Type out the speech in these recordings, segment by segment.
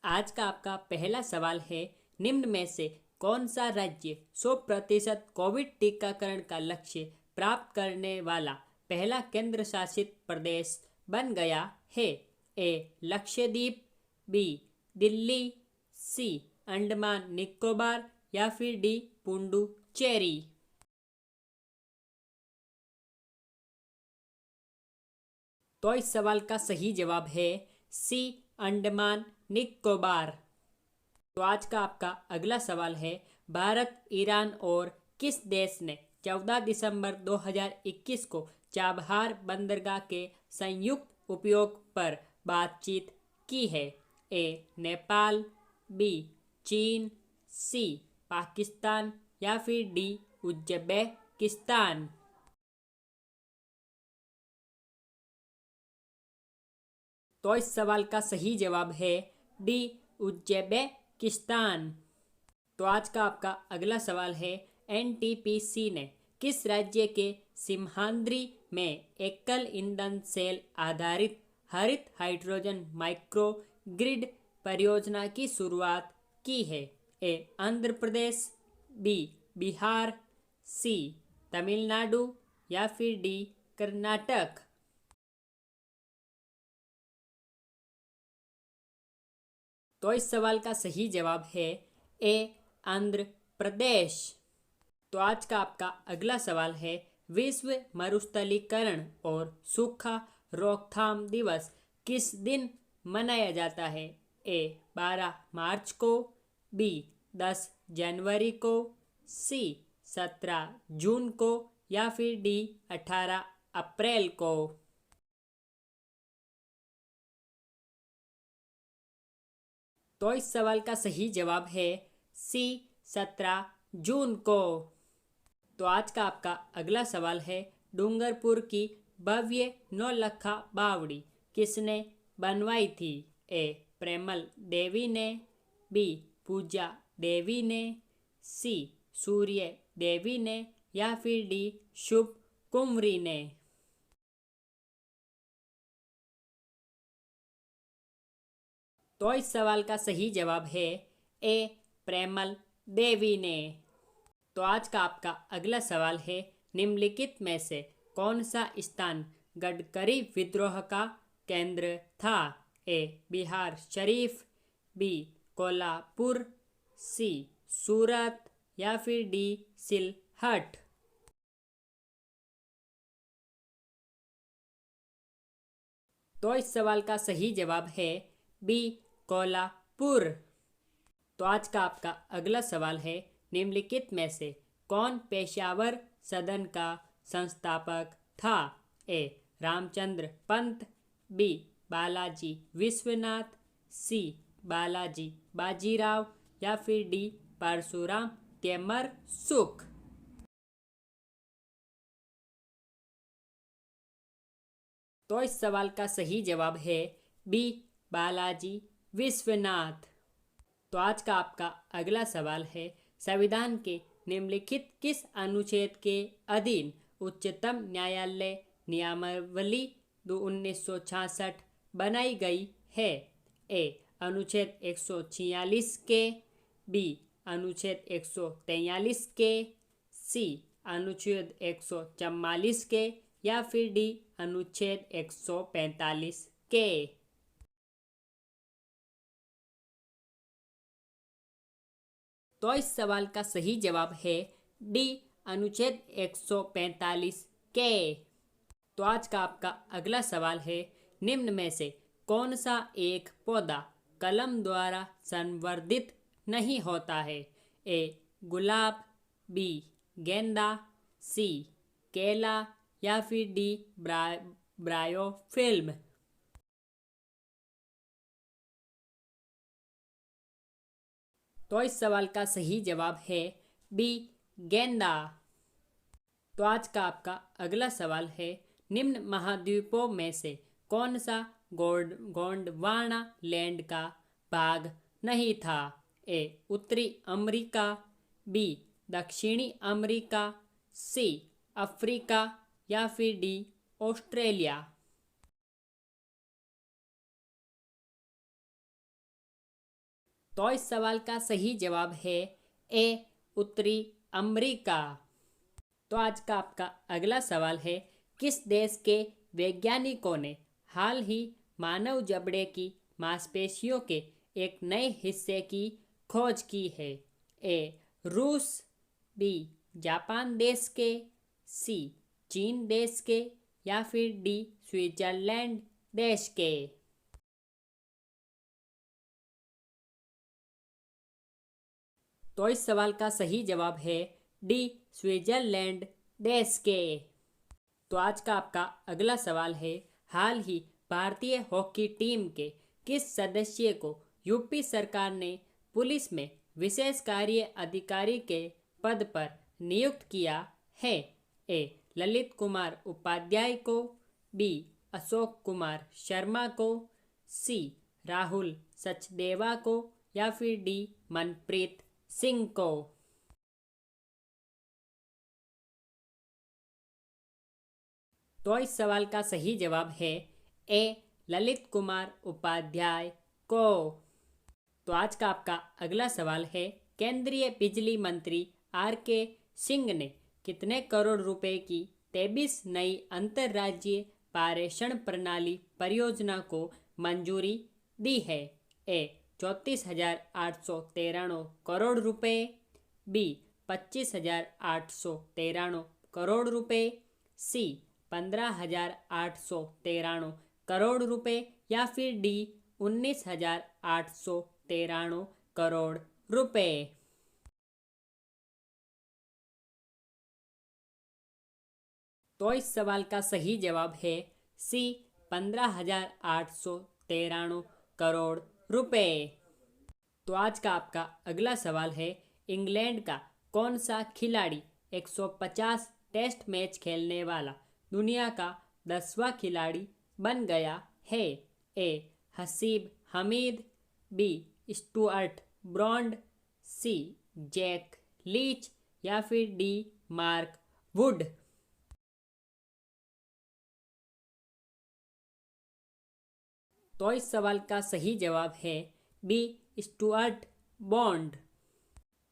आज का आपका पहला सवाल है, निम्न में से कौन सा राज्य 100% कोविड टीकाकरण का लक्ष्य प्राप्त करने वाला पहला केंद्र शासित प्रदेश बन गया है? ए. लक्षद्वीप, बी. दिल्ली, सी. अंडमान निकोबार या फिर डी. पुडुचेरी। तो इस सवाल का सही जवाब है सी. अंडमान निकोबार। तो आज का आपका अगला सवाल है, भारत, ईरान और किस देश ने 14 दिसंबर 2021 को चाबहार बंदरगाह के संयुक्त उपयोग पर बातचीत की है? ए. नेपाल, बी. चीन, सी. पाकिस्तान या फिर डी. उज्बेकिस्तान। तो इस सवाल का सही जवाब है डी. उज्बेकिस्तान। तो आज का आपका अगला सवाल है, एनटीपीसी ने किस राज्य के सिमहाद्री में एकल ईंधन सेल आधारित हरित हाइड्रोजन माइक्रो ग्रिड परियोजना की शुरुआत की है? ए. आंध्र प्रदेश, बी. बिहार, सी. तमिलनाडु या फिर डी. कर्नाटक। तो इस सवाल का सही जवाब है ए. आंध्र प्रदेश। तो आज का आपका अगला सवाल है, विश्व मरुस्थलीकरण और सूखा रोकथाम दिवस किस दिन मनाया जाता है? ए. 12 मार्च को, बी. 10 जनवरी को, सी. 17 जून को या फिर डी. 18 अप्रैल को। तो इस सवाल का सही जवाब है सी. 17 जून को। तो आज का आपका अगला सवाल है, डूंगरपुर की भव्य नौलखा बावड़ी किसने बनवाई थी? ए. प्रेमल देवी ने, बी. पूजा देवी ने, सी. सूर्य देवी ने या फिर डी. शुभ कुमरी ने। तो इस सवाल का सही जवाब है ए. प्रेमल देवी ने। तो आज का आपका अगला सवाल है, निम्नलिखित में से कौन सा स्थान गडकरी विद्रोह का केंद्र था? ए. बिहार शरीफ, बी. कोल्हापुर, सी. सूरत या फिर डी. सिलहट। तो इस सवाल का सही जवाब है बी. कोल्हापुर। तो आज का आपका अगला सवाल है, निम्नलिखित में से कौन पेशावर सदन का संस्थापक था? ए. रामचंद्र पंत, बी. बालाजी विश्वनाथ, सी. बालाजी बाजीराव या फिर डी. परशुराम केमर सुख। तो इस सवाल का सही जवाब है बी. बालाजी विश्वनाथ। तो आज का आपका अगला सवाल है, संविधान के निम्नलिखित किस अनुच्छेद के अधीन उच्चतम न्यायालय नियमावली 1966 बनाई गई है? ए. अनुच्छेद 146 के, बी. अनुच्छेद 143 के, सी. अनुच्छेद 144 के या फिर डी. अनुच्छेद 145 के। तो इस सवाल का सही जवाब है डी. अनुच्छेद 145 के। तो आज का आपका अगला सवाल है, निम्न में से कौन सा एक पौधा कलम द्वारा संवर्धित नहीं होता है? ए. गुलाब, बी. गेंदा, सी. केला या फिर डी. ब्रायोफिल्म। तो इस सवाल का सही जवाब है बी. गेंदा। तो आज का आपका अगला सवाल है, निम्न महाद्वीपों में से कौन सा गोंडवाना लैंड का भाग नहीं था? ए. उत्तरी अमेरिका, बी. दक्षिणी अमेरिका, सी. अफ्रीका या फिर डी. ऑस्ट्रेलिया। तो इस सवाल का सही जवाब है ए उत्तरी अमेरिका। तो आज का आपका अगला सवाल है, किस देश के वैज्ञानिकों ने हाल ही मानव जबड़े की मांसपेशियों के एक नए हिस्से की खोज की है? ए रूस, बी जापान देश के, सी चीन देश के, या फिर डी स्विट्जरलैंड देश के। तो इस सवाल का सही जवाब है डी स्विट्जरलैंड देश के। तो आज का आपका अगला सवाल है, हाल ही भारतीय हॉकी टीम के किस सदस्य को यूपी सरकार ने पुलिस में विशेष कार्य अधिकारी के पद पर नियुक्त किया है? ए ललित कुमार उपाध्याय को, बी अशोक कुमार शर्मा को, सी राहुल सचदेवा को, या फिर डी मनप्रीत सिंह को। तो इस सवाल का सही जवाब है ए ललित कुमार उपाध्याय को। तो आज का आपका अगला सवाल है, केंद्रीय बिजली मंत्री आर के सिंह ने कितने करोड़ रुपए की 23 नई अंतर्राज्यीय पारेषण प्रणाली परियोजना को मंजूरी दी है? ए 34,893 करोड़ रुपए, बी 25,893 करोड़ रुपए, सी 15,893 करोड़ रुपए, या फिर डी 19,893 करोड़ रुपए। तो इस सवाल का सही जवाब है सी 15,893 करोड़ रुपए। तो आज का आपका अगला सवाल है, इंग्लैंड का कौन सा खिलाड़ी 150 टेस्ट मैच खेलने वाला दुनिया का 10वां खिलाड़ी बन गया है? A Haseeb Hameed, B Stuart Broad, C Jack Leach, या फिर डी मार्क वुड। तो इस सवाल का सही जवाब है बी स्टुअर्ट बॉन्ड।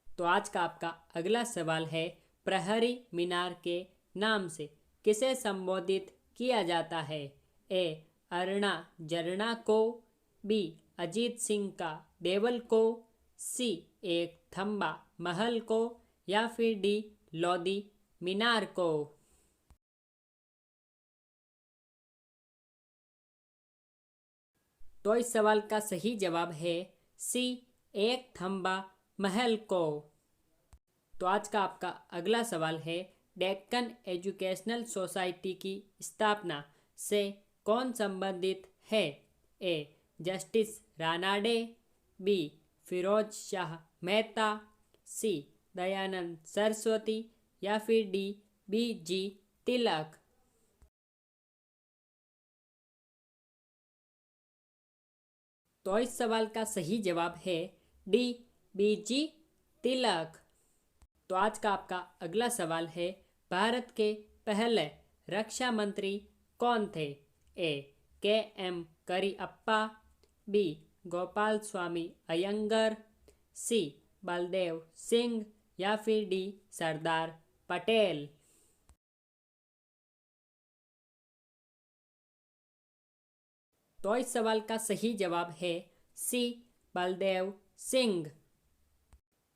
तो आज का आपका अगला सवाल है, प्रहरी मीनार के नाम से किसे संबोधित किया जाता है? ए अरुणा जरना को, बी अजीत सिंह का देवल को, सी एक थंबा महल को, या फिर डी लोधी मीनार को। तो इस सवाल का सही जवाब है सी एक थंबा महल को। तो आज का आपका अगला सवाल है, डेक्कन एजुकेशनल सोसाइटी की स्थापना से कौन संबंधित है? ए जस्टिस रानाडे, बी फिरोज शाह मेहता, सी दयानंद सरस्वती, या फिर डी बी जी तिलक। तो इस सवाल का सही जवाब है डी बी जी तिलक। तो आज का आपका अगला सवाल है, भारत के पहले रक्षा मंत्री कौन थे? ए के एम करिअप्पा, बी गोपाल स्वामी अयंगर, सी बलदेव सिंह, या फिर डी सरदार पटेल। तो इस सवाल का सही जवाब है सी बलदेव सिंह।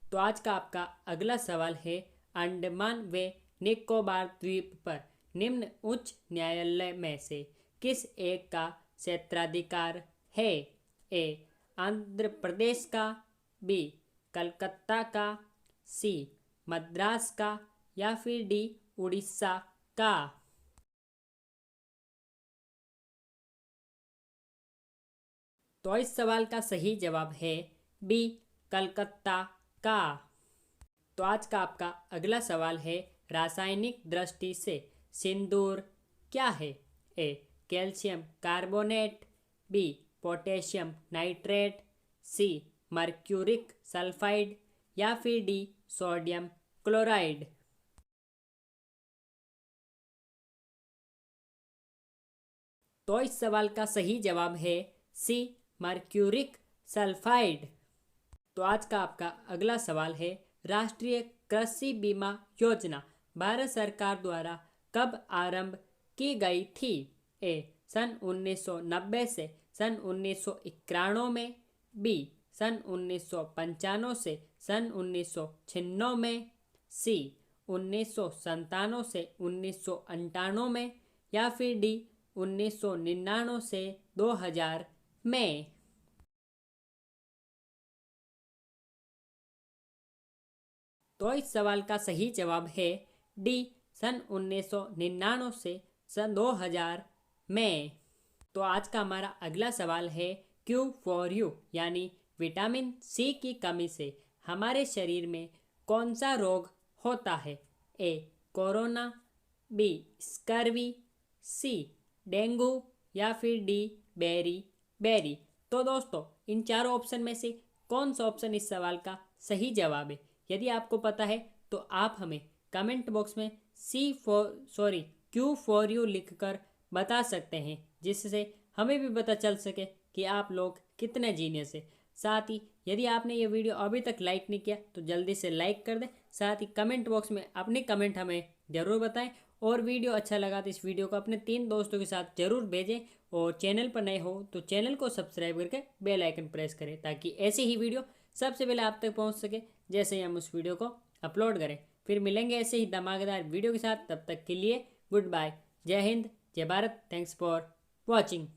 तो आज का आपका अगला सवाल है, अंडमान व निकोबार द्वीप पर निम्न उच्च न्यायालय में से किस एक का क्षेत्राधिकार है? ए आंध्र प्रदेश का, बी कलकत्ता का, सी मद्रास का, या फिर डी उड़ीसा का। तो इस सवाल का सही जवाब है बी कलकत्ता का। तो आज का आपका अगला सवाल है, रासायनिक दृष्टि से सिंदूर क्या है? A calcium carbonate, B potassium nitrate, C mercuric sulphide, या फिर डी सोडियम क्लोराइड। तो इस सवाल का सही जवाब है सी मर्क्यूरिक सल्फाइड। तो आज का आपका अगला सवाल है, राष्ट्रीय कृषि बीमा योजना भारत सरकार द्वारा कब आरंभ की गई थी? ए. सन 1990 से सन 1991 में, बी. सन 1995 से सन 1996 में, सी. 1997 से 1998 में, या फिर डी. 1999 से 2000 में। तो इस सवाल का सही जवाब है डी. सन 1999 से सन 2000 में। तो आज का हमारा अगला सवाल है, क्यू फॉर यू यानी विटामिन सी की कमी से हमारे शरीर में कौन सा रोग होता है? A. Corona, B. Scurvy, C. Dengue, या फिर डी. Berry berry. तो दोस्तों, इन चारों ऑप्शन में से कौन सा ऑप्शन इस सवाल का सही जवाब है? यदि आपको पता है तो आप हमें कमेंट बॉक्स में क्यू फॉर यू लिखकर बता सकते हैं, जिससे हमें भी पता चल सके कि आप लोग कितने जीनियस हैं। साथ ही यदि आपने ये वीडियो अभी तक लाइक नहीं किया तो जल्दी से लाइक कर दें। साथ ही कमेंट बॉक्स में अपने कमेंट हमें ज़रूर बताएं, और वीडियो अच्छा लगा तो इस वीडियो को अपने 3 दोस्तों के साथ ज़रूर भेजें, और चैनल पर नए हो तो चैनल को सब्सक्राइब करके बेल आइकन प्रेस करें, ताकि ऐसी ही वीडियो सबसे पहले आप तक पहुंच सके जैसे ही हम उस वीडियो को अपलोड करें। फिर मिलेंगे ऐसे ही धमाकेदार वीडियो के साथ, तब तक के लिए गुड बाय। जय हिंद, जय भारत। Thanks for watching.